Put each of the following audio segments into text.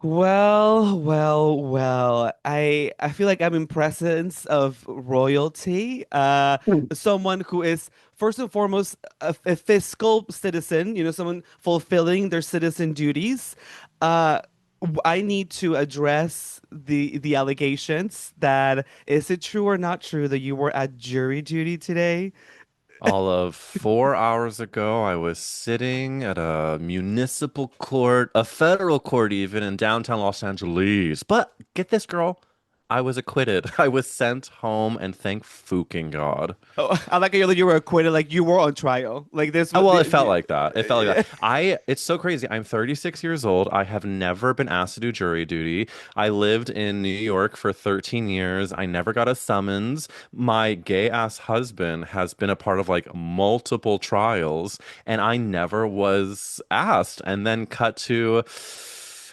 Well. I feel like I'm in presence of royalty. Mm. Someone who is first and foremost a fiscal citizen, someone fulfilling their citizen duties. Uh, I need to address the allegations that is it true or not true that you were at jury duty today? All of 4 hours ago, I was sitting at a municipal court, a federal court even, in downtown Los Angeles. But get this, girl, I was acquitted. I was sent home, and thank fucking God. Oh, I like how you were acquitted, like you were on trial. Like this Oh, was well, it felt like that. It felt like that. yeah. It's so crazy. I'm 36 years old. I have never been asked to do jury duty. I lived in New York for 13 years. I never got a summons. My gay ass husband has been a part of like multiple trials, and I never was asked. And then cut to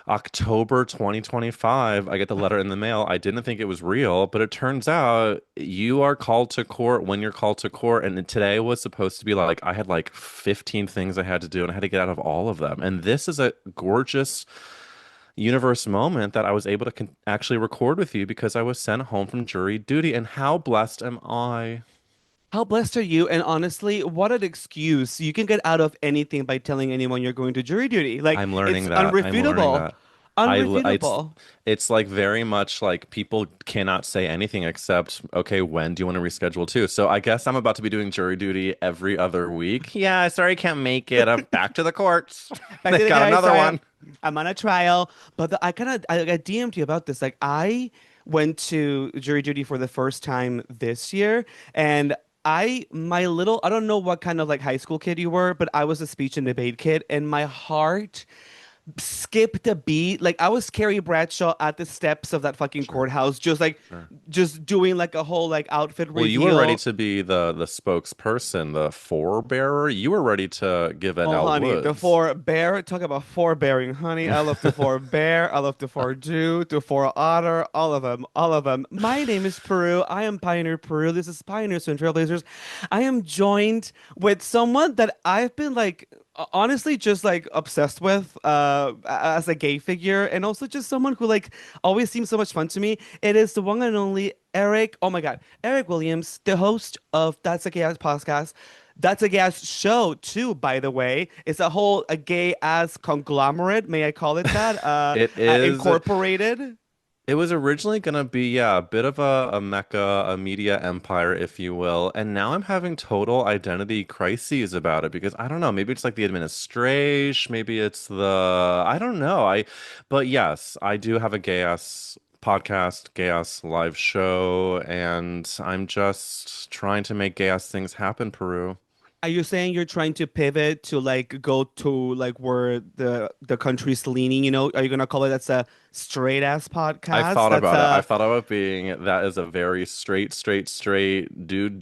October 2025, I get the letter in the mail. I didn't think it was real, but it turns out you are called to court when you're called to court. And today was supposed to be like, I had like 15 things I had to do, and I had to get out of all of them. And this is a gorgeous universe moment that I was able to actually record with you because I was sent home from jury duty. And how blessed am I? How blessed are you? And honestly, what an excuse. You can get out of anything by telling anyone you're going to jury duty. Like, I'm it's learning that. I'm learning unrefutable. that. Unrefutable. It's like very much like people cannot say anything except, okay, when do you want to reschedule too? So I guess I'm about to be doing jury duty every other week. Yeah, sorry, I can't make it. I'm back to the courts. Back They to the got guy, another sorry, one. I'm on a trial. But I DM'd you about this. Like, I went to jury duty for the first time this year, and I don't know what kind of like high school kid you were, but I was a speech and debate kid, and my heart skipped a beat. Like I was Carrie Bradshaw at the steps of that fucking Sure, courthouse, sure. just doing like a whole like outfit Well, you were ready reveal. to be the spokesperson, the forebearer. You were ready to give an Oh, Elle honey, the Woods. forbear. Talk about forbearing, honey. I love the forbear. I love the fordo, the for otter. All of them, all of them. My name is Peru. I am Pioneer Peru. This is Pioneers and Trailblazers. I am joined with someone that I've been like honestly just like obsessed with as a gay figure, and also just someone who like always seems so much fun to me. It is the one and only Eric. Oh my God, Eric Williams, the host of That's a Gay Ass podcast. That's a gay ass show too, by the way. It's a gay ass conglomerate. May I call it that? It is. Incorporated. It was originally gonna be, yeah, a bit of a mecca, a media empire, if you will. And now I'm having total identity crises about it because I don't know, maybe it's like the administration, maybe it's I don't know. But yes, I do have a gay ass podcast, gay ass live show, and I'm just trying to make gay ass things happen, Peru. Are you saying you're trying to pivot to like go to like where the country's leaning? Are you gonna call it that's a straight ass I've podcast? thought That's about it. I a thought about being that is a very straight, dude,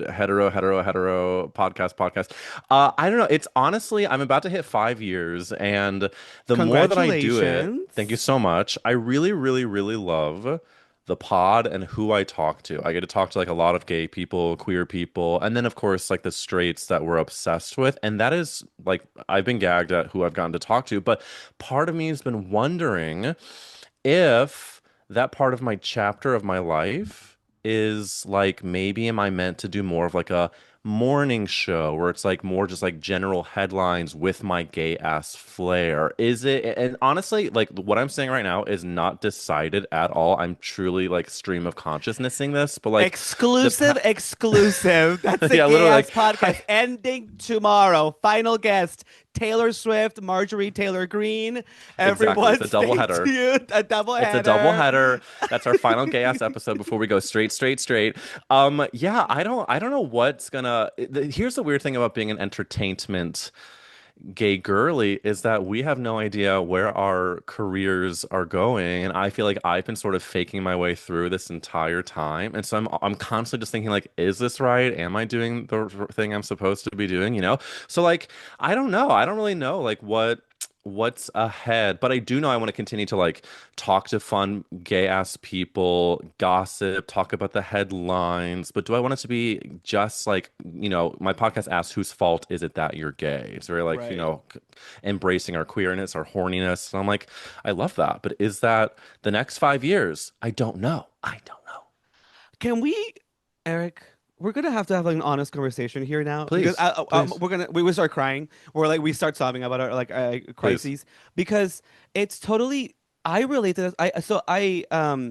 hetero podcast. I don't know. It's honestly, I'm about to hit 5 years, and the more that I do it, thank you congratulations. so much. I really love the pod and who I talk to. I get to talk to like a lot of gay people, queer people, and then of course like the straights that we're obsessed with. And that is like I've been gagged at who I've gotten to talk to, but part of me has been wondering if that part of my chapter of my life is like maybe am I meant to do more of like a morning show where it's like more just like general headlines with my gay ass flair? Is it? And honestly, like what I'm saying right now is not decided at all. I'm truly like stream of consciousnessing this, but like the Exclusive, pa exclusive. That's the yeah, gay literally ass like podcast ending tomorrow. Final guest Taylor Swift, Marjorie Taylor Greene. exactly. It's Everyone, a double stay header. tuned. A double It's a double header. header. That's our final gay ass episode before we go straight. Yeah, I don't know what's gonna. Here's the weird thing about being an entertainment gay girly is that we have no idea where our careers are going, and I feel like I've been sort of faking my way through this entire time, and so I'm constantly just thinking like, is this right? Am I doing the thing I'm supposed to be doing? So like, I don't know. I don't really know like what. what's ahead. But I do know I want to continue to like talk to fun gay ass people, gossip, talk about the headlines. But do I want it to be just like, my podcast asks, whose fault is it that you're gay? It's very like, Right. embracing our queerness, our horniness. And I'm like, I love that. But is that the next 5 years? I don't know. I don't know. Can we, Eric? We're gonna have to have like an honest conversation here now because Please, please. we will start crying or like we start sobbing about our like Please. crises because it's totally I relate to this. I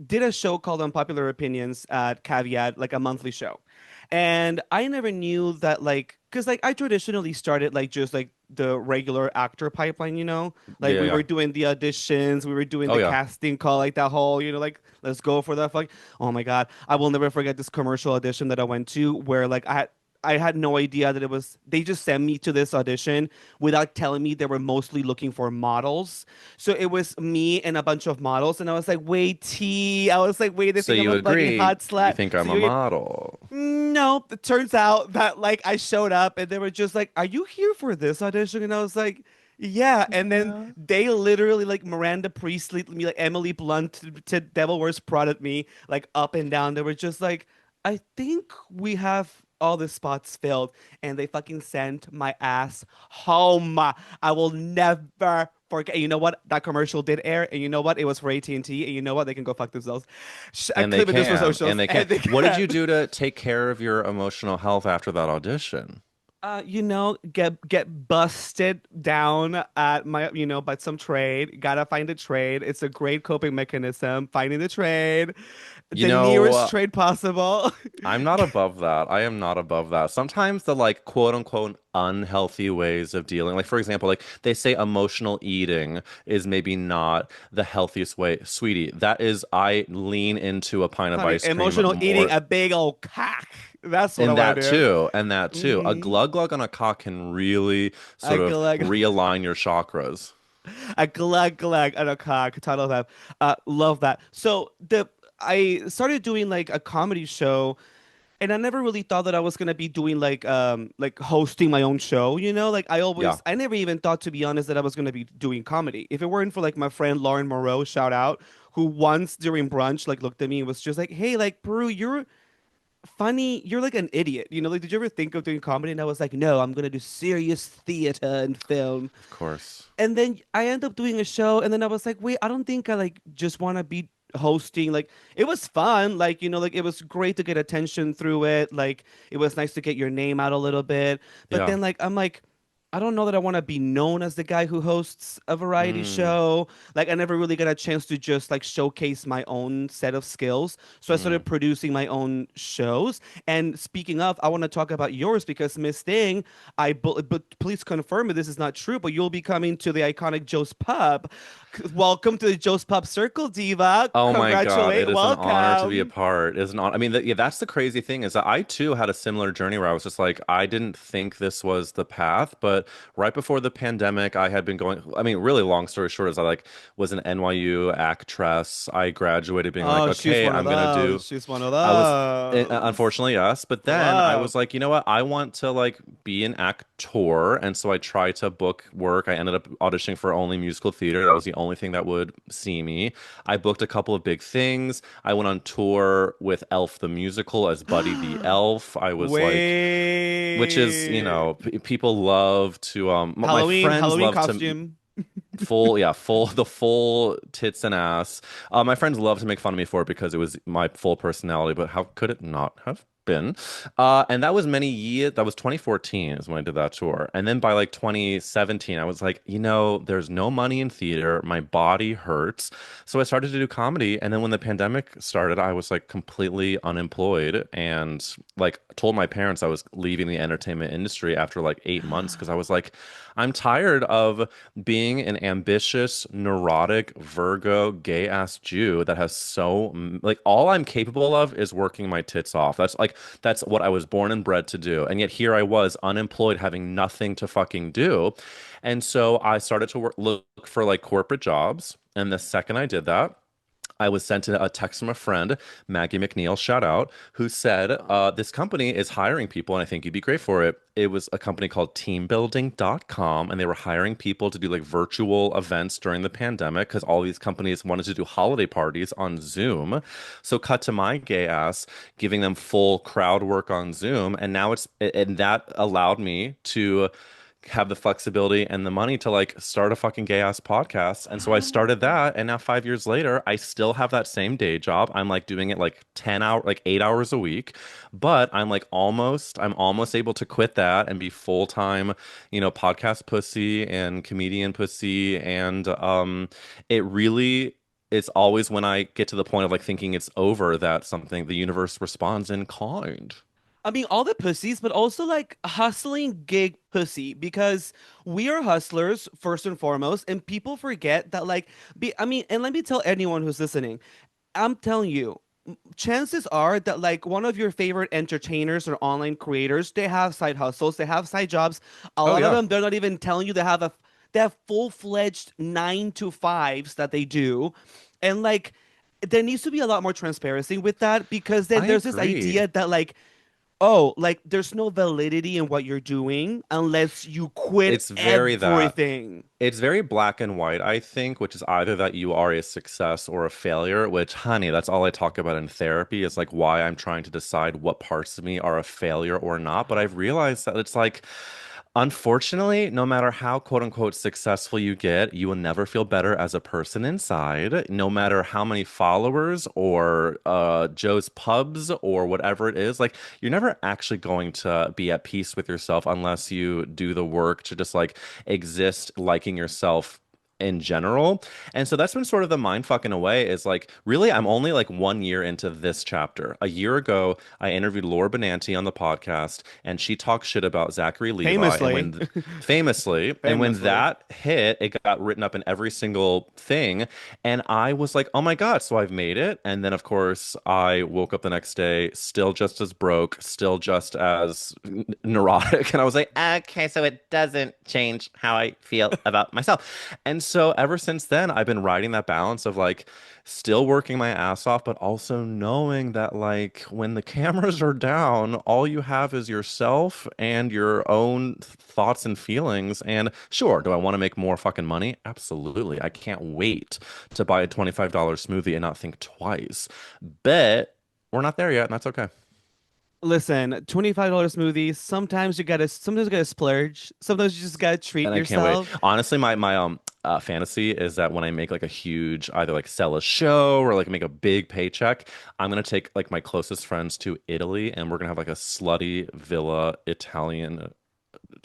did a show called Unpopular Opinions at Caveat, like a monthly show, and I never knew that like because like I traditionally started like just like the regular actor pipeline, like Yeah, we yeah. were doing the auditions, we were doing Oh the yeah. casting call, like that whole, like let's go for that. Fuck. Oh my God. I will never forget this commercial audition that I went to where like I had no idea that it was they just sent me to this audition without telling me they were mostly looking for models. So it was me and a bunch of models and I was like, wait, T. I was like, wait, they So think I'm you a fucking agree, hot you slut. think So I'm a you model. no, it turns out that like I showed up and they were just like, "Are you here for this audition?" And I was like, "Yeah." And then Yeah. they literally like Miranda Priestley, me like Emily Blunt to Devil Wears Prada me like up and down. They were just like, "I think we have all the spots filled," and they fucking sent my ass home. I will never forget. You know what? That commercial did air, and you know what? It was for AT&T, and you know what? They can go fuck themselves. And they Clip this for can, and socials, they can. and they What did can. you do to take care of your emotional health after that audition? Get busted down at my, by some trade. Gotta find a trade. It's a great coping mechanism. Finding the trade, You the nearest know, trade possible. I'm not above that. I am not above that. Sometimes the like quote unquote unhealthy ways of dealing, like for example, like they say emotional eating is maybe not the healthiest way. Sweetie, that is I lean into a pint of Honey, ice cream emotional eating more. a big old cock. That's what I And want that to too, and that do. too. A glug glug on a cock can really I sort of glug, realign your chakras. a glug and a cock. Title of that. Love that. So the I started doing like a comedy show and I never really thought that I was gonna be doing like hosting my own show, Like Yeah. I never even thought to be honest that I was gonna be doing comedy. If it weren't for like my friend Lauren Moreau, shout out, who once during brunch like looked at me and was just like, "Hey, like Peru, you're funny. You're like an idiot, Like, did you ever think of doing comedy?" And I was like, "No, I'm gonna do serious theater and film." Of course. And then I ended up doing a show, and then I was like, wait, I don't think I like just want to be hosting. Like it was fun, like like it was great to get attention through it. Like it was nice to get your name out a little bit. But Yeah. then like I'm like, I don't know that I want to be known as the guy who hosts a variety Mm, show. Like I never really got a chance to just like showcase my own set of skills. So I mm. started producing my own shows. And speaking of, I want to talk about yours because Miss Thing, but please confirm if this is not true, but you'll be coming to the iconic Joe's Pub. Welcome to the Joe's Pub Circle, Diva. Oh my God, it Congratulate, is an honor to be a welcome. part. It is an honor. I mean, yeah, that's the crazy thing is that I too had a similar journey where I was just like, I didn't think this was the path, but right before the pandemic, I had been going. I mean, really long story short is I like was an NYU actress. I graduated being like, Oh, she's okay, one of I'm gonna those. do. She's one of I was those. unfortunately yes, but then I Love. was like, you know what? I want to like be an actor, and so I tried to book work. I ended up auditioning for only musical theater. That was the only thing that would see me. I booked a couple of big things. I went on tour with Elf the musical as Buddy the Elf. I was like, which is, Wait. people love to my Halloween, friends Halloween love to costume. full, yeah, full, the full tits and ass. My friends love to make fun of me for it because it was my full personality, but how could it not have been? And that was many years, that was 2014 is when I did that tour. And then by like 2017, I was like, there's no money in theater. My body hurts. So I started to do comedy. And then when the pandemic started, I was like completely unemployed and like told my parents I was leaving the entertainment industry after like 8 months because I was like, I'm tired of being an ambitious, neurotic, Virgo, gay ass Jew that has like all I'm capable of is working my tits off. That's what I was born and bred to do. And yet here I was unemployed, having nothing to fucking do. And so I started to look for like corporate jobs. And the second I did that, I was sent a text from a friend, Maggie McNeil, shout out, who said, this company is hiring people and I think you'd be great for it. It was a company called teambuilding.com and they were hiring people to do like virtual events during the pandemic because all these companies wanted to do holiday parties on Zoom. So cut to my gay ass giving them full crowd work on Zoom. And now and that allowed me to have the flexibility and the money to like start a fucking gay ass podcast. And so I started that. And now 5 years later, I still have that same day job. I'm like doing it like 10 hour, like 8 hours a week, but I'm almost able to quit that and be full-time, podcast pussy and comedian pussy. And it really, it's always when I get to the point of like thinking it's over that something, the universe responds in kind. I mean, all the pussies, but also like hustling gig pussy because we are hustlers first and foremost, and people forget that I mean, and let me tell anyone who's listening, I'm telling you, chances are that like one of your favorite entertainers or online creators, they have side hustles, they have side jobs. A Oh lot of yeah. them, they're not even telling you they have full-fledged 9 to 5s that they do, and like there needs to be a lot more transparency with that because then I there's this agree. idea that like oh, like there's no validity in what you're doing unless you quit It's very that. everything. It's very black and white, I think, which is either that you are a success or a failure, which, honey, that's all I talk about in therapy is like why I'm trying to decide what parts of me are a failure or not. But I've realized that it's like, unfortunately, no matter how quote unquote successful you get, you will never feel better as a person inside, no matter how many followers or Joe's Pubs or whatever it is. Like, you're never actually going to be at peace with yourself unless you do the work to just like exist liking yourself in general. And so that's been sort of the mind fucking away is like, really, I'm only like 1 year into this chapter. A year ago, I interviewed Laura Benanti on the podcast and she talked shit about Zachary Levi. And Famously. famously, and when Famously. that hit, it got written up in every single thing. And I was like, oh my God, so I've made it. And then, of course, I woke up the next day, still just as broke, still just as neurotic. And I was like, okay, so it doesn't change how I feel about myself. And so ever since then, I've been riding that balance of like still working my ass off, but also knowing that like when the cameras are down, all you have is yourself and your own thoughts and feelings. And sure, do I want to make more fucking money? Absolutely. I can't wait to buy a $25 smoothie and not think twice. But we're not there yet, and that's okay. Listen, $25 smoothies. Sometimes you gotta splurge. Sometimes you just gotta treat And I can't wait. yourself. Honestly, my fantasy is that when I make like a huge either like sell a show or like make a big paycheck, I'm gonna take like my closest friends to Italy and we're gonna have like a slutty villa Italian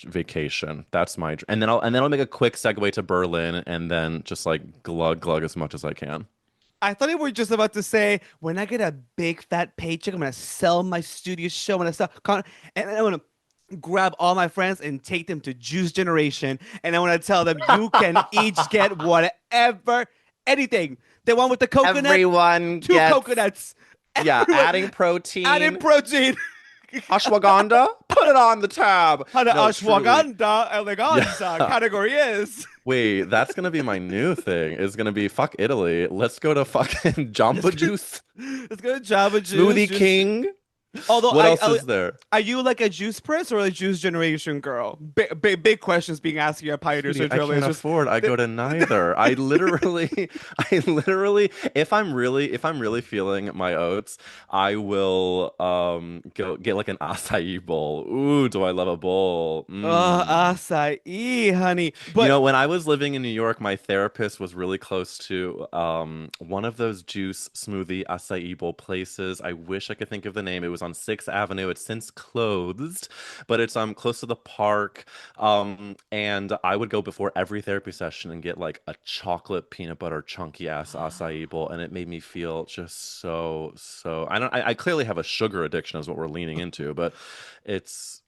vacation. That's my and then I'll make a quick segue to Berlin and then just like glug glug as much as I can. I thought you were just about to say, when I get a big fat paycheck, I'm gonna sell my studio show, and I'm gonna grab all my friends and take them to Juice Generation, and I want to tell them you can each get whatever, anything. The one with the coconut, Everyone two gets, coconuts. yeah, Everyone, adding add in protein. protein. Ashwagandha, put it on the tab. How the No, truly. ashwagandha eleganza Yeah. category is. Wait, that's gonna be my new thing. Is gonna be fuck Italy. Let's go to fucking Let's Jamba go, Juice, let's go to Java Juice. Smoothie King. Although What else is there? are you like a juice press or a juice generation girl? Big questions being asked here at Pioneers Sweetie, and I can't Trailblazers. afford. I go to neither. I literally, if I'm really feeling my oats, I will go get like an acai bowl. Ooh, do I love a bowl? Acai, honey. You But know, when I was living in New York, my therapist was really close to one of those juice smoothie acai bowl places. I wish I could think of the name. It was on Sixth Avenue. It's since closed, but it's close to the park. And I would go before every therapy session and get like a chocolate peanut butter chunky ass acai bowl, and it made me feel just so. I clearly have a sugar addiction, is what we're leaning into, but it's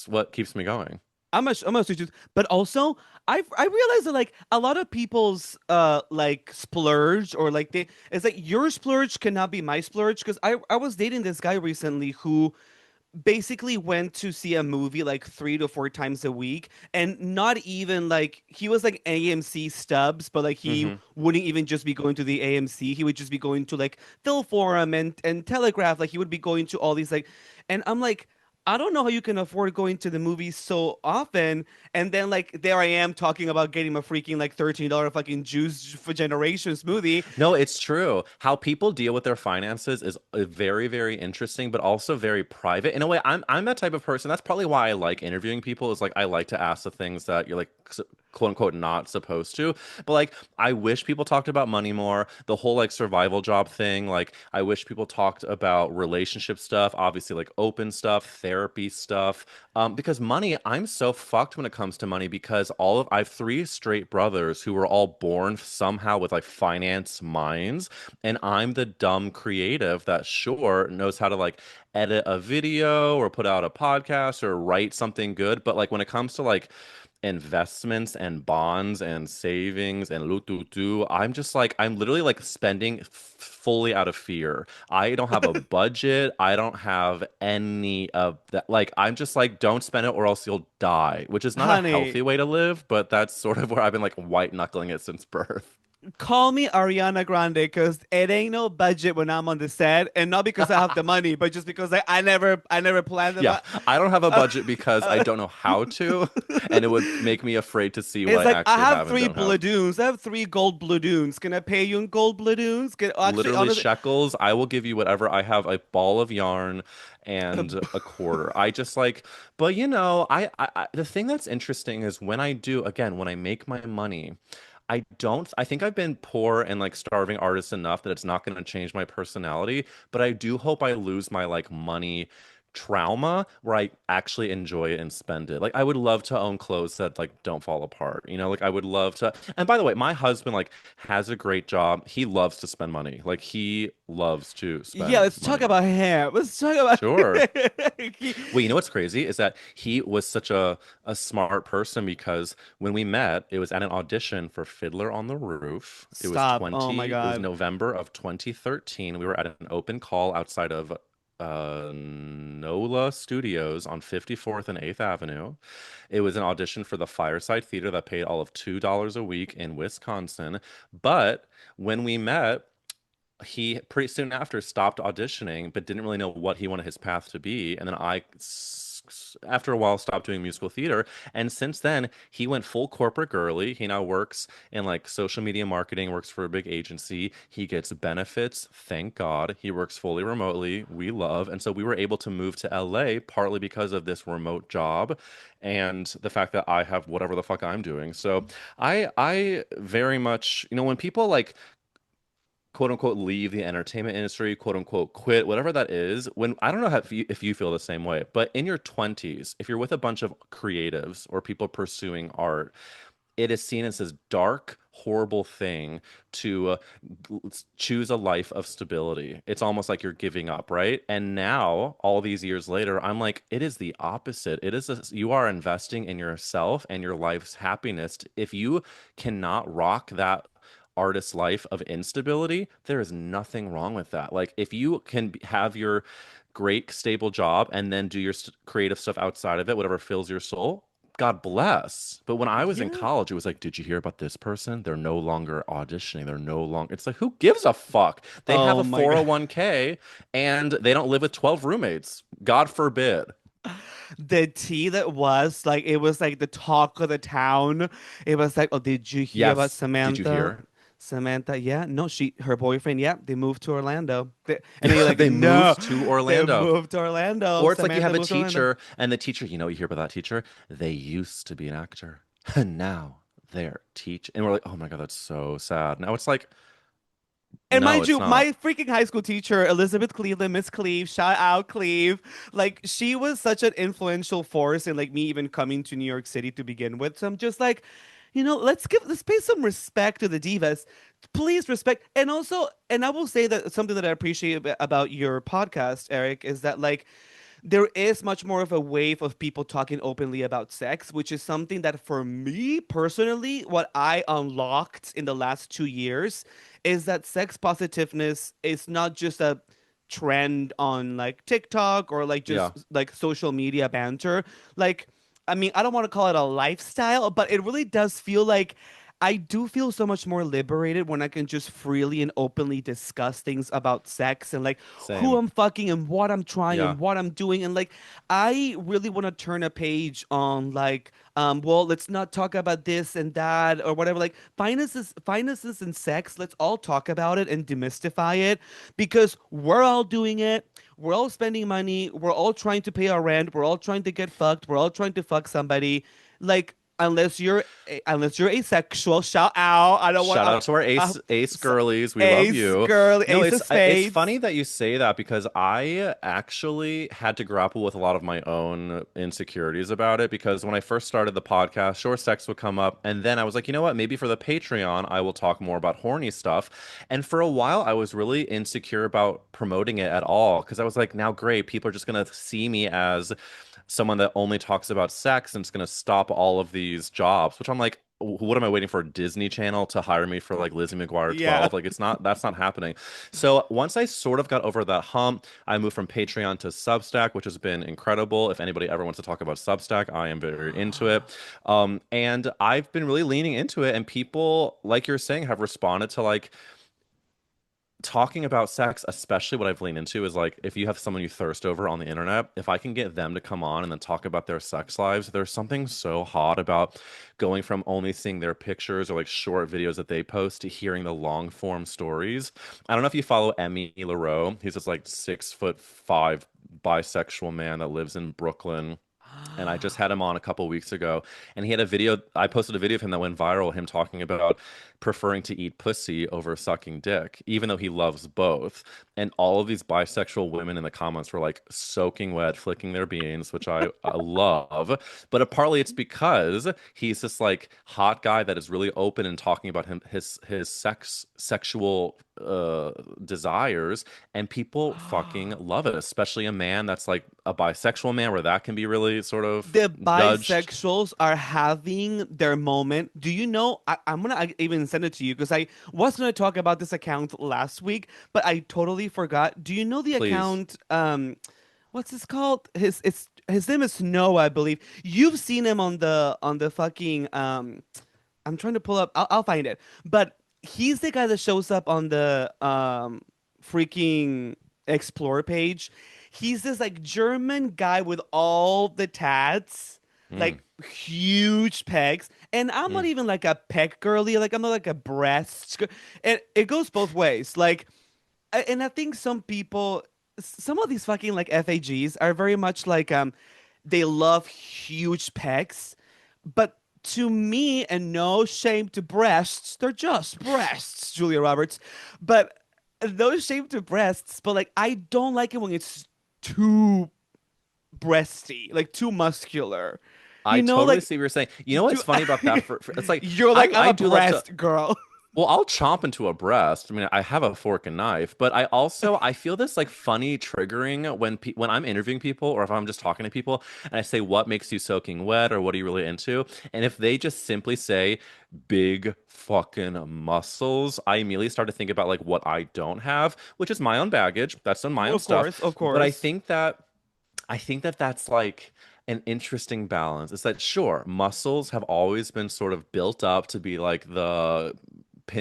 what keeps me going. I'm a sweet tooth. But also, I realized that like a lot of people's like splurge or like it's like your splurge cannot be my splurge because I was dating this guy recently who basically went to see a movie like 3 to 4 times a week, and not even like he was like AMC stubs, but like he Hmm. wouldn't even just be going to the AMC. He would just be going to like Phil Forum and Telegraph. Like he would be going to all these like, and I'm like, I don't know how you can afford going to the movies so often. And then like there I am talking about getting a freaking like $13 fucking juice for generation smoothie. No, it's true. How people deal with their finances is very, very interesting, but also very private. In a way, I'm that type of person. That's probably why I like interviewing people, is like I like to ask the things that you're like quote unquote not supposed to. But like I wish people talked about money more. The whole like survival job thing. Like I wish people talked about relationship stuff, obviously like open stuff, therapy stuff. Because money, I'm so fucked when it comes to money because I have three straight brothers who were all born somehow with like finance minds, and I'm the dumb creative that sure knows how to like edit a video or put out a podcast or write something good, but like when it comes to like investments and bonds and savings and lututu, I'm just like I'm literally like spending fully out of fear. I don't have a budget. I don't have any of that. Like I'm just like don't spend it or else you'll die, which is not a Honey, healthy way to live, but that's sort of where I've been like white knuckling it since birth. call me Ariana Grande because it ain't no budget when I'm on the set, and not because I have the money, but just because I never planned it. Yeah, I don't have a Uh, budget because I uh, don't know how to, and it would make me afraid to see what it's I like I actually have have and three don't have. balloons. I have three gold balloons. Can I pay you in gold balloons? Actually, Literally honestly, shekels. I will give you whatever. I have a ball of yarn and a quarter. I just like, but the thing that's interesting is when I do, again, when I make my money, I think I've been poor and like starving artist enough that it's not going to change my personality, but I do hope I lose my like money trauma where I actually enjoy it and spend it. Like I would love to own clothes that like don't fall apart. Like I would love to. And by the way, my husband like has a great job. He loves to spend money. Like he loves to yeah. spend Let's talk money. about hair. Let's talk about. Sure. Well, you know what's crazy is that he was such a smart person because when we met, it was at an audition for Fiddler on the Roof. Stop. Oh my It was God. November of 2013. We were at an open call outside of NOLA Studios on 54th and 8th Avenue. It was an audition for the Fireside Theater that paid all of $2 a week in Wisconsin. But when we met, he pretty soon after stopped auditioning, but didn't really know what he wanted his path to be. And then after a while, stopped doing musical theater. And since then, he went full corporate girly. He now works in like social media marketing, works for a big agency. He gets benefits, thank God. He works fully remotely. We love. And so we were able to move to LA partly because of this remote job and the fact that I have whatever the fuck I'm doing. So I very much, when people like quote unquote leave the entertainment industry, quote unquote quit, whatever that is, when I don't know if you feel the same way, but in your 20s, if you're with a bunch of creatives or people pursuing art, it is seen as this dark, horrible thing to choose a life of stability. It's almost like you're giving up, right? And now, all these years later, I'm like, it is the opposite. You are investing in yourself and your life's happiness. If you cannot rock that artist's life of instability, there is nothing wrong with that. Like, if you can have your great, stable job and then do your creative stuff outside of it, whatever fills your soul, God bless. But when I was in Yeah. college, it was like, did you hear about this person? They're no longer auditioning. They're no longer. It's like, who gives a fuck? They have Oh a my God. 401k and they don't live with 12 roommates. God forbid. The tea that was like it was like the talk of the town. It was like, oh, did you hear about Yes. Did you Samantha? hear? Samantha, yeah, no, her boyfriend, yeah, they moved to Orlando. And then you're Yeah, like, they no, moved to they Orlando. moved to Orlando. Or it's like you Samantha have a moved to Orlando. teacher, and the teacher, you hear about that teacher? They used to be an actor, and now they're teach. And we're like, oh my God, that's so sad. Now it's like, And no, mind it's you, not. my freaking high school teacher, Elizabeth Cleveland, Miss Cleve, shout out Cleve. Like, she was such an influential force in like me even coming to New York City to begin with. So I'm just like, let's pay some respect to the divas. Please respect. And also, and I will say that something that I appreciate about your podcast, Eric, is that like there is much more of a wave of people talking openly about sex, which is something that for me personally, what I unlocked in the last 2 years is that sex positiveness is not just a trend on like TikTok or like Yeah, just like social media banter. Like, I mean, I don't want to call it a lifestyle, but it really does feel like I do feel so much more liberated when I can just freely and openly discuss things about sex and like who same. I'm fucking and what I'm trying Yeah. and what I'm doing. And like, I really want to turn a page on like, well, let's not talk about this and that or whatever. Like, finances and sex, let's all talk about it and demystify it because we're all doing it. We're all spending money. We're all trying to pay our rent. We're all trying to get fucked. We're all trying to fuck somebody. Like, unless you're asexual, shout out. I don't want Shout out to our uh, ace girlies. We love ace you. girl, No, ace of it's spades. funny that you say that because I actually had to grapple with a lot of my own insecurities about it because when I first started the podcast, sure, sex would come up, and then I was like, you know what? Maybe for the Patreon, I will talk more about horny stuff. And for a while, I was really insecure about promoting it at all because I was like, now great, people are just gonna see me as someone that only talks about sex and it's going to stop all of these jobs, which I'm like, what am I waiting for Disney Channel to hire me for like Lizzie McGuire Yeah. 12? Like that's not happening. So once I sort of got over that hump, I moved from Patreon to Substack, which has been incredible. If anybody ever wants to talk about Substack, I am very into it. And I've been really leaning into it and people, like you're saying, have responded to like talking about sex, especially what I've leaned into is like if you have someone you thirst over on the internet, if I can get them to come on and then talk about their sex lives, there's something so hot about going from only seeing their pictures or like short videos that they post to hearing the long form stories. I don't know if you follow Emmy LaRoe. He's this like 6'5" bisexual man that lives in Brooklyn and I just had him on a couple weeks ago, and he had a video. I posted a video of him that went viral, him talking about preferring to eat pussy over sucking dick, even though he loves both. And all of these bisexual women in the comments were like soaking wet, flicking their beans, which I love. But partly it's because he's this like hot guy that is really open and talking about his sexual desires, and people fucking love it, especially a man that's like a bisexual man where that can be really sort of The judged. bisexuals are having their moment. Do you know? I'm gonna even send it to you because I was gonna talk about this account last week, but I totally forgot. Do you know the Please. account? What's this called? His name is Noah, I believe. You've seen him on the fucking I'm trying to pull up. I'll find it. But he's the guy that shows up on the freaking explore page. He's this like German guy with all the tats, Mm, like huge pegs. And I'm not mm. even like a peg girly. Like I'm not like a and it goes both ways. Like, and I think some people, some of these fucking like FAGs are very much like they love huge pecs, but to me, and no shame to breasts, they're just breasts, Julia Roberts. But no shame to breasts, but like I don't like it when it's too breasty, like too muscular. I You know, totally like see what you're saying. You know do what's funny about that? For it's like you're like I'm I a do love to. breast girl. Well, I'll chomp into a breast. I mean, I have a fork and knife, but I feel this like funny triggering when I'm interviewing people or if I'm just talking to people and I say what makes you soaking wet or what are you really into? And if they just simply say big fucking muscles, I immediately start to think about like what I don't have, which is my own baggage. That's on my own Of course, stuff. of But course. I think that that's like an interesting balance. Is that sure, muscles have always been sort of built up to be like the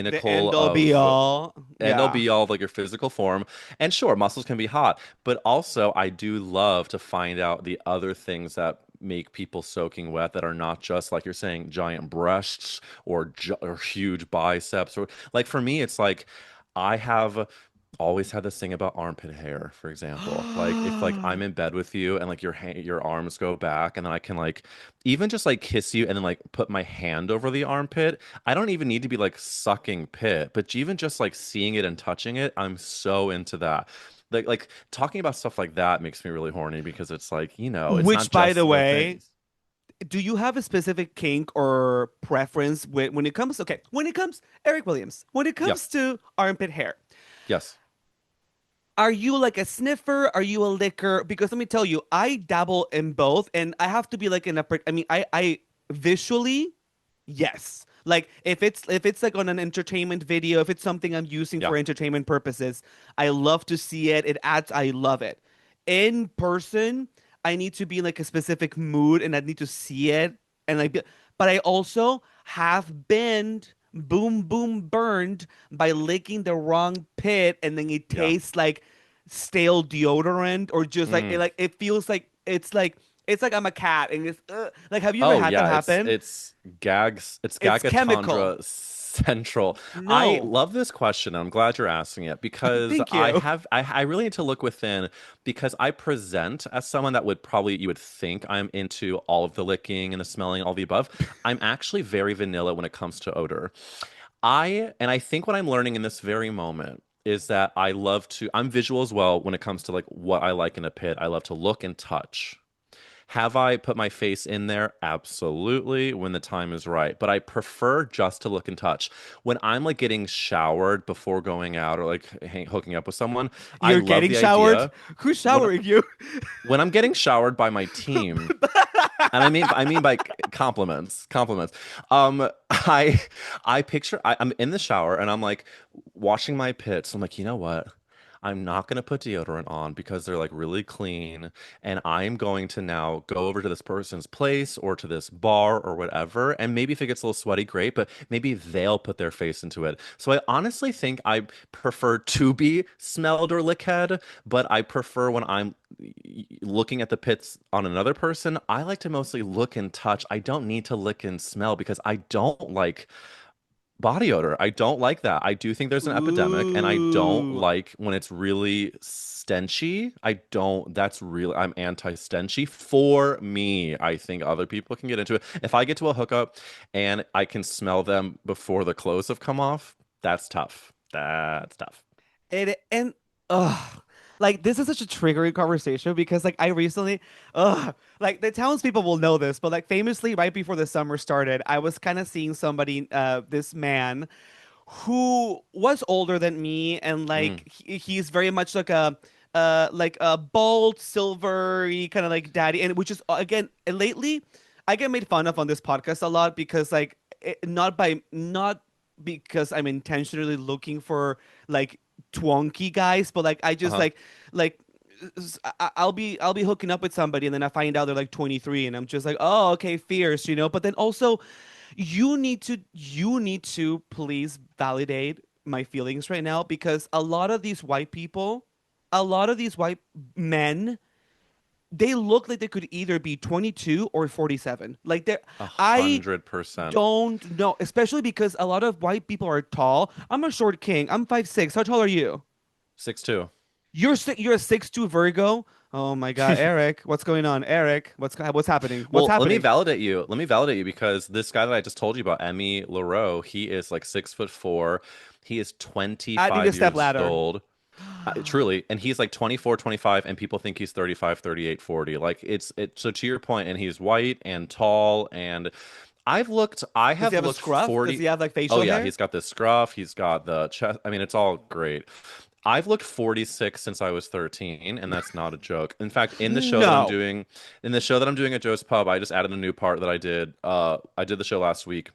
The pinnacle end all be of all. end all Yeah. be all of like your physical form. And sure, muscles can be hot, but also I do love to find out the other things that make people soaking wet that are not just like you're saying giant breasts or huge biceps or like for me it's like I have always had this thing about armpit hair, for example. Like if like I'm in bed with you and like your arms go back and then I can like even just like kiss you and then like put my hand over the armpit. I don't even need to be like sucking pit, but even just like seeing it and touching it, I'm so into that. Like talking about stuff like that makes me really horny because it's like, it's not Which, by the just the way, things. do you have a specific kink or preference when it comes? Okay, when it comes, Eric Williams, when it Yeah. comes to armpit hair, Yes. are you like a sniffer? Are you a licker? Because let me tell you, I dabble in both, and I have to be like I mean, I visually, yes. Like if it's like on an entertainment video, if it's something I'm using Yeah. for entertainment purposes, I love to see it. It adds, I love it. In person, I need to be in like a specific mood and I need to see it and but I also have been boom boom burned by licking the wrong pit and then it Yeah. tastes like stale deodorant or just like Mm. it feels like it's like I'm a cat and it's like have you ever Oh had that yeah, happen? it's It's chemical. Gagatandra Central. I No. love this question. I'm glad you're asking it because Thank you. I really need to look within because I present as someone that would probably you would think I'm into all of the licking and the smelling, all the above. I'm actually very vanilla when it comes to odor. I think what I'm learning in this very moment is that I'm visual as well when it comes to like what I like in a pit. I love to look and touch. Have I put my face in there? Absolutely, when the time is right. But I prefer just to look and touch. When I'm like getting showered before going out or like hooking up with someone, I You're love getting the showered? idea Who's when showering you? when I'm getting showered by my team, and I mean by compliments, compliments. I I'm in the shower and I'm like washing my pits. I'm like, you know what? I'm not gonna put deodorant on because they're like really clean, and I'm going to now go over to this person's place or to this bar or whatever. And maybe if it gets a little sweaty, great, but maybe they'll put their face into it. So I honestly think I prefer to be smelled or licked, but I prefer when I'm looking at the pits on another person, I like to mostly look and touch. I don't need to lick and smell because I don't like body odor. I don't like that. I do think there's an epidemic, and I don't Ooh. like when it's really stenchy. I'm anti-stenchy for me. I think other people can get into it. If I get to a hookup and I can smell them before the clothes have come off, that's tough. That's tough. And like this is such a triggering conversation because like I recently like the townspeople will know this, but like famously right before the summer started, I was kind of seeing somebody, this man who was older than me and Mm, like he's very much like a bald silvery kind of like daddy, and which is again lately I get made fun of on this podcast a lot because like not because I'm intentionally looking for like twonky guys, but like I just uh-huh. like I'll be hooking up with somebody and then I find out they're like 23 and I'm just like, oh, okay, fierce, but then also you need to please validate my feelings right now because a lot of these white men, they look like they could either be 22 or 47. Like A I 100%. don't know, especially because a lot of white people are tall. I'm a short king. I'm 5'6". How tall are you? 6'2". You're a 6'2" Virgo. Oh my God, Eric, what's going on? Eric, what's happening? What's Well, let me happening? validate you. Let me validate you because this guy that I just told you about, Emmy LaRoe, he is like 6'4". He is Add me to 25 step years ladder. old. Truly. And he's like 24, 25, and people think he's 35, 38, 40. Like so to your point, and he's white and tall, and I Does he have have a looked scruff? Does 40. he have like Oh facial yeah, hair? he's got the scruff, he's got the chest. I mean, it's all great. I've looked 46 since I was 13, and that's not a joke. In fact, No. in the show that I'm doing at Joe's Pub, I just added a new part that I did. I did the show last week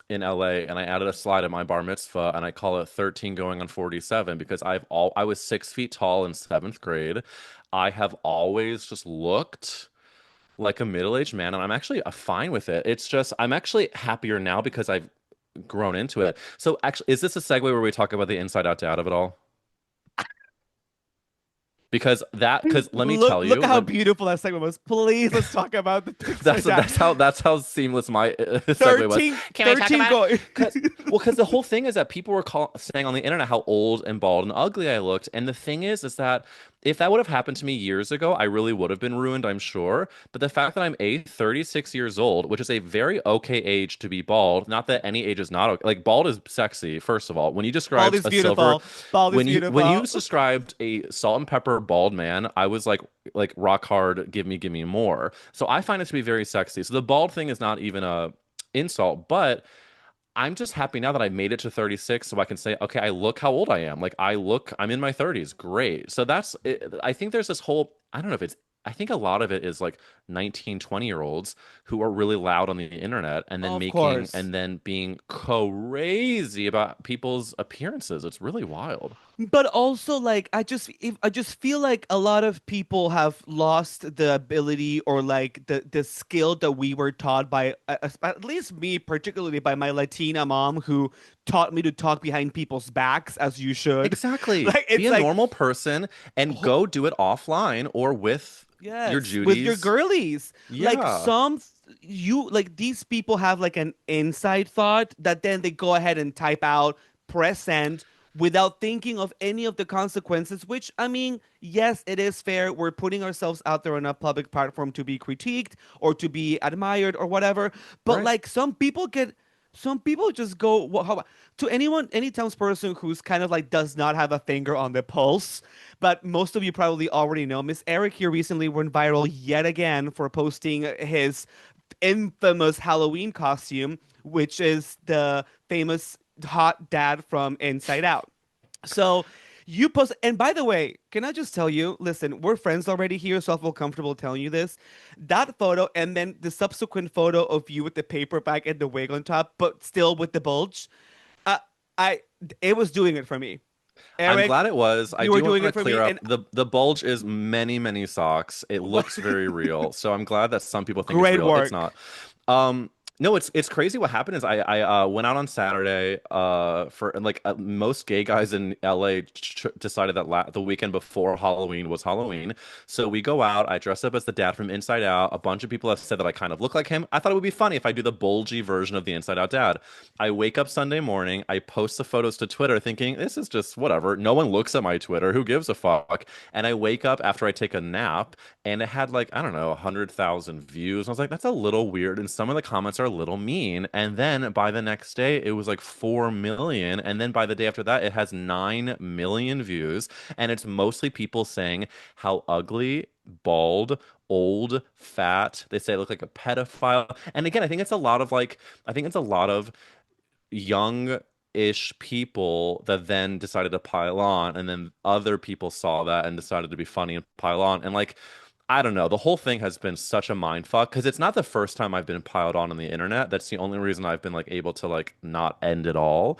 in LA, and I added a slide at my bar mitzvah, and I call it 13 going on 47 because I was 6 feet tall in seventh grade. I have always just looked like a middle-aged man, and I'm actually fine with it. It's just I'm actually happier now because I've grown into it. So actually, is this a segue where we talk about the inside out dad of it all? Because let me Look tell look you, at how beautiful that segment was. Please let's talk about the things like that. that's how seamless my segue was. 13, Can I talk 13 about it? going. Because the whole thing is that people were saying on the internet how old and bald and ugly I looked, and the thing is that if that would have happened to me years ago, I really would have been ruined, I'm sure. But the fact that I'm 36 years old, which is a very okay age to be bald, not that any age is not okay. Like bald is sexy, first of all. Bald is beautiful. Bald is When you beautiful. described a salt and pepper bald man, I was like rock hard, give me more. So I find it to be very sexy. So the bald thing is not even a insult, but I'm just happy now that I made it to 36 so I can say, okay, I look how old I am. I'm in my 30s. Great. So that's it. I think there's this whole, I don't know if it's I think a lot of it is like 19, 20-year-olds who are really loud on the internet Of course. and then being crazy about people's appearances. It's really wild. But also, like, I just feel like a lot of people have lost the ability or like the skill that we were taught by, at least me, particularly by my Latina mom, who taught me to talk behind people's backs as you should. Exactly. Like, Be it's a like, normal person and go do it offline or with your yes, with your Judies. girlies. Like Yeah. you like these people have like an inside thought that then they go ahead and type out, press send without thinking of any of the consequences, which I mean, yes, it is fair. We're putting ourselves out there on a public platform to be critiqued or to be admired or whatever. But Right. like some people just go how, to anyone, any townsperson who's kind of like does not have a finger on the pulse, but most of you probably already know, Miss Eric here recently went viral yet again for posting his infamous Halloween costume, which is the famous hot dad from Inside Out. So you post, and by the way, can I just tell you, listen, we're friends already here, so I feel comfortable telling you this. That photo, and then the subsequent photo of you with the paper bag and the wig on top, but still with the bulge, uh, I, it was doing it for me. I'm Eric, glad it was. I you were do want doing to it for clear me, up and the bulge is many, many socks. It looks very real. So I'm glad that some people think it's great real. It's work. not. No, it's crazy. What happened is I went out on Saturday for and like most gay guys in LA decided that the weekend before Halloween was Halloween. So we go out. I dress up as the dad from Inside Out. A bunch of people have said that I kind of look like him. I thought it would be funny if I do the bulgy version of the Inside Out dad. I wake up Sunday morning. I post the photos to Twitter thinking this is just whatever. No one looks at my Twitter. Who gives a fuck? And I wake up after I take a nap and it had like, I don't know, 100,000 views. I was like, that's a little weird. And some of the comments are a little mean. And then by the next day, it was like 4 million. And then by the day after that, it has 9 million views. And it's mostly people saying how ugly, bald, old, fat. They say I look like a pedophile. And again, I think it's a lot of young-ish people that then decided to pile on, and then other people saw that and decided to be funny and pile on. And like, I don't know, the whole thing has been such a mind fuck because it's not the first time I've been piled on the internet. That's the only reason I've been like able to like not end it all.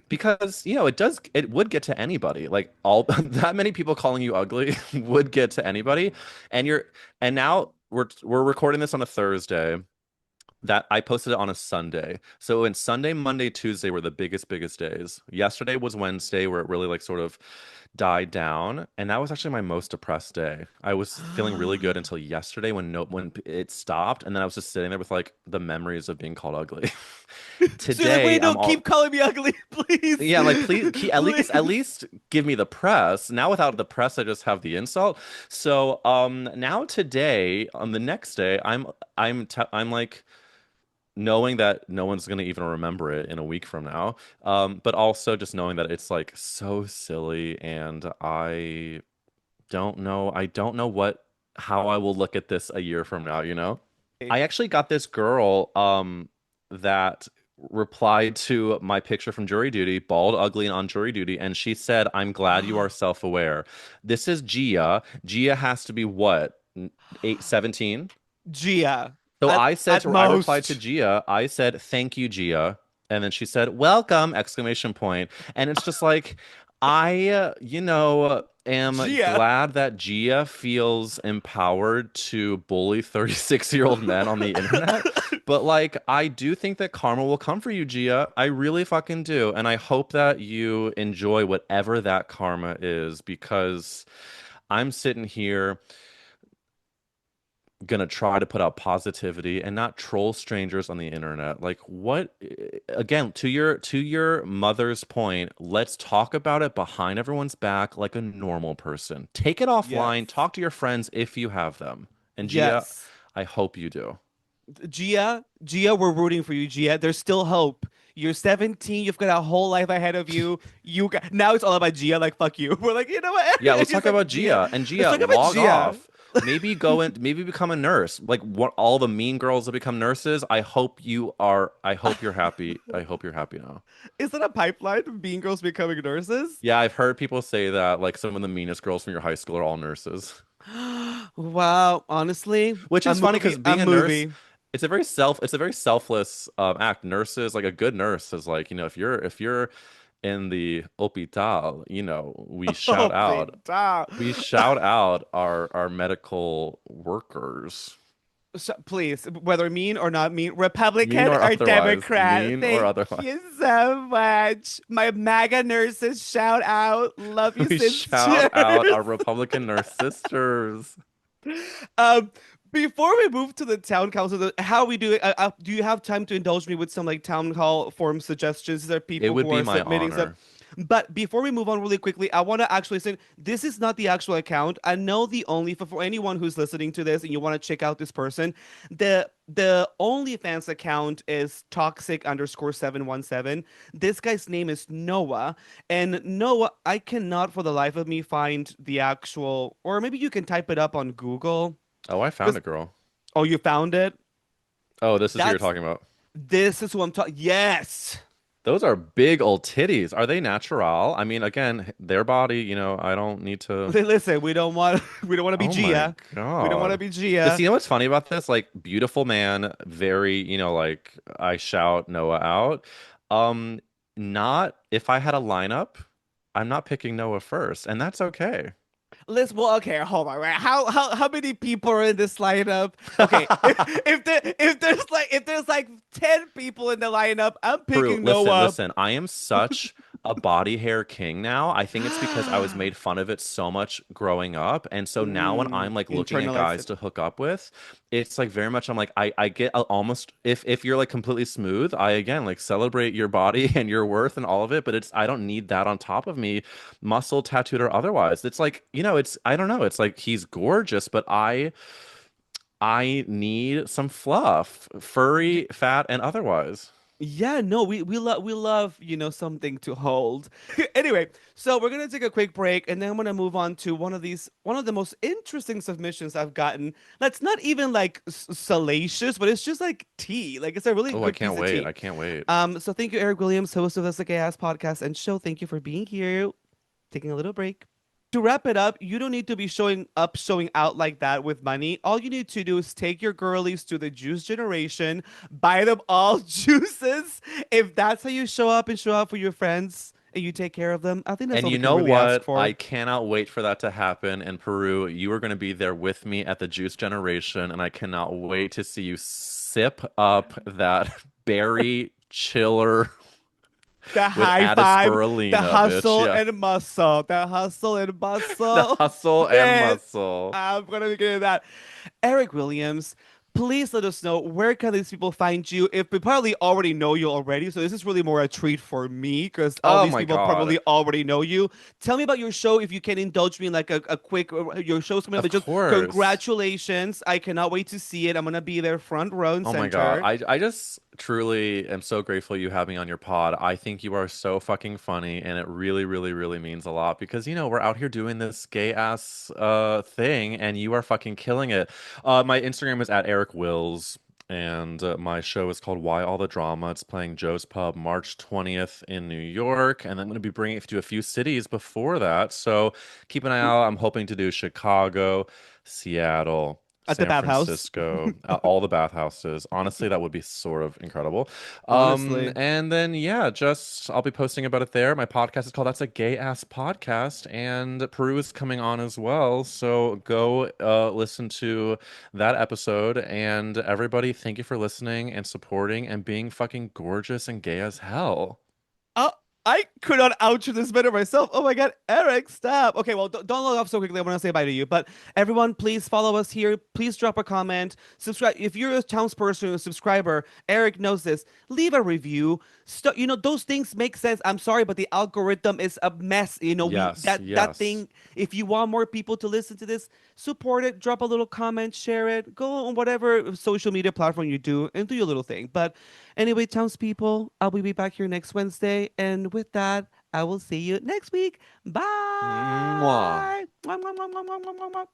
Because it would get to anybody. Like all that many people calling you ugly would get to anybody. And now we're recording this on a Thursday that I posted it on a Sunday. So in Sunday, Monday, Tuesday were the biggest days. Yesterday was Wednesday where it really like sort of died down, and that was actually my most depressed day. I was feeling really good until yesterday when it stopped, and then I was just sitting there with like the memories of being called ugly. So you're like, Today, wait, no, I'm keep all calling me ugly, please. yeah, I'm like please at Please. least give me the press. Now without the press, I just have the insult. So now today on the next day, I'm like knowing that no one's going to even remember it in a week from now. But also just knowing that it's like so silly and I don't know how I will look at this a year from now, you know? I actually got this girl that replied to my picture from jury duty, bald, ugly, and on jury duty, and she said, "I'm glad you are self-aware." This is Gia. Gia has to be what? 17? Gia, So at I replied to most. Gia, I said, "Thank you, Gia." And then she said, "Welcome!" exclamation point. And it's just like, am Gia. glad that Gia feels empowered to bully 36-year-old men on the internet. But like, I do think that karma will come for you, Gia. I really fucking do. And I hope that you enjoy whatever that karma is because I'm sitting here gonna try to put out positivity and not troll strangers on the internet. Like what again, to your mother's point, let's talk about it behind everyone's back like a normal person. Take it offline, Yes. talk to your friends if you have them. And Gia, Yes. I hope you do. Gia, we're rooting for you, Gia. There's still hope. You're 17. You've got a whole life ahead of you. You got, now it's all about Gia. Like fuck you. We're like, you know what? Yeah, let's It's talk like about Gia. Gia. And Let's Gia, talk about log Gia. off. Maybe maybe become a nurse. Like what all the mean girls that become nurses. I hope you're happy. I hope you're happy now. Is that a pipeline of Bean Girls becoming nurses? Yeah, I've heard people say that like some of the meanest girls from your high school are all nurses. Wow, honestly, Which a is funny movie, because a being a nurse, movie. it's a very selfless act. Nurses, like a good nurse, is like, if you're in the hospital, Oh, Pita. we shout out our medical workers, So, please, whether mean or not mean, mean Republican or or otherwise, Democrat, mean or thank otherwise. you so much. My MAGA nurses shout out, love you, We shout sisters. out our Republican nurse sisters. Um, before we move to the town council, how we do it, do you have time to indulge me with some like town hall form suggestions? There are It people would who be are my submitting stuff. honor. But before we move on really quickly, I want to actually say this is not the actual account. I know the only for anyone who's listening to this and you want to check out this person, the OnlyFans account is toxic_717. This guy's name is Noah, and Noah, I cannot for the life of me find the actual, or maybe you can type it up on Google. Oh, I found Because it, girl. oh, you found it? Oh, this is who you're That's talking about. this is who I'm talking. Yes. Those are big old titties. Are they natural? I mean, again, their body, I don't need to. Listen, we don't want we don't want to be Oh my Gia. We don't want to God. be Because Gia. you know what's funny about this? Like, beautiful man, very, like I shout Noah out. Um, Not if I had a lineup, I'm not picking Noah first, and that's okay. Let's well, okay, hold on, right? How many people are in this lineup? Okay, if there's like 10 people in the lineup, I'm Prue, picking listen, Noah. listen. I am such a body hair king now. I think it's because I was made fun of it so much growing up. And so now when I'm like looking at Internalize guys it. to hook up with, it's like very much I'm like I get almost if you're like completely smooth, I again like celebrate your body and your worth and all of it, but it's I don't need that on top of me, muscle tattooed or otherwise. It's like, it's I don't know, it's like he's gorgeous, but I need some fluff, furry, fat, and otherwise. Yeah, no, we love, something to hold. Anyway, so we're gonna take a quick break and then I'm gonna move on to one of the most interesting submissions I've gotten. That's not even like salacious, but it's just like tea. Like it's a really Oh, I good can't piece of wait. tea. I can't wait. So thank you, Eric Williams, host of the Gay Ass Podcast and Show. Thank you for being here. Taking a little break. To wrap it up, you don't need to be showing out like that with money. All you need to do is take your girlies to the juice generation, buy them all juices. If that's how you show up and show out for your friends and you take care of them, I think that's And all you we can know really ask what? I for. cannot wait for that to happen. In Peru, you are going to be there with me at the Juice Generation, and I cannot wait to see you sip up that berry chiller The with high added five, the spirulina, bitch. hustle Yeah. and muscle, the hustle and The muscle. hustle and Man, muscle. I'm gonna be getting that. Eric Williams, please let us know where can these people find you. If we probably already know you already, so this is really more a treat for me because all Oh these my people God. probably already know you. Tell me about your show if you can indulge me in like a quick. Your show's coming up. Of But just course. congratulations! I cannot wait to see it. I'm gonna be there front row and Oh my God. center. I just truly am so grateful you have me on your pod. I think you are so fucking funny and it really, really, really means a lot because we're out here doing this gay ass thing and you are fucking killing it. My Instagram is at Eric Wills and my show is called Why All the Drama. It's playing Joe's Pub March 20th in New York and I'm going to be bringing it to a few cities before that. So keep an eye out. I'm hoping to do Chicago, Seattle, At the San bathhouse. Francisco, all the bathhouses. Honestly, that would be sort of incredible. Honestly. And then yeah, just I'll be posting about it there. My podcast is called That's a Gay Ass Podcast, and Peru is coming on as well. So go listen to that episode. And everybody, thank you for listening and supporting and being fucking gorgeous and gay as hell. Oh, I could not outro this better myself. Oh my God, Eric, stop. Okay, well, don't log off so quickly. I want to say bye to you. But everyone, please follow us here. Please drop a comment. Subscribe. If you're a townsperson, a subscriber, Eric knows this. Leave a review. Those things make sense. I'm sorry, but the algorithm is a mess. We Yes, that yes. thing. If you want more people to listen to this, support it. Drop a little comment, share it. Go on whatever social media platform you do and do your little thing. But anyway, townspeople, I will be back here next Wednesday. And with that, I will see you next week. Mwah. Bye. Mwah, mwah, mwah, mwah, mwah, mwah, mwah.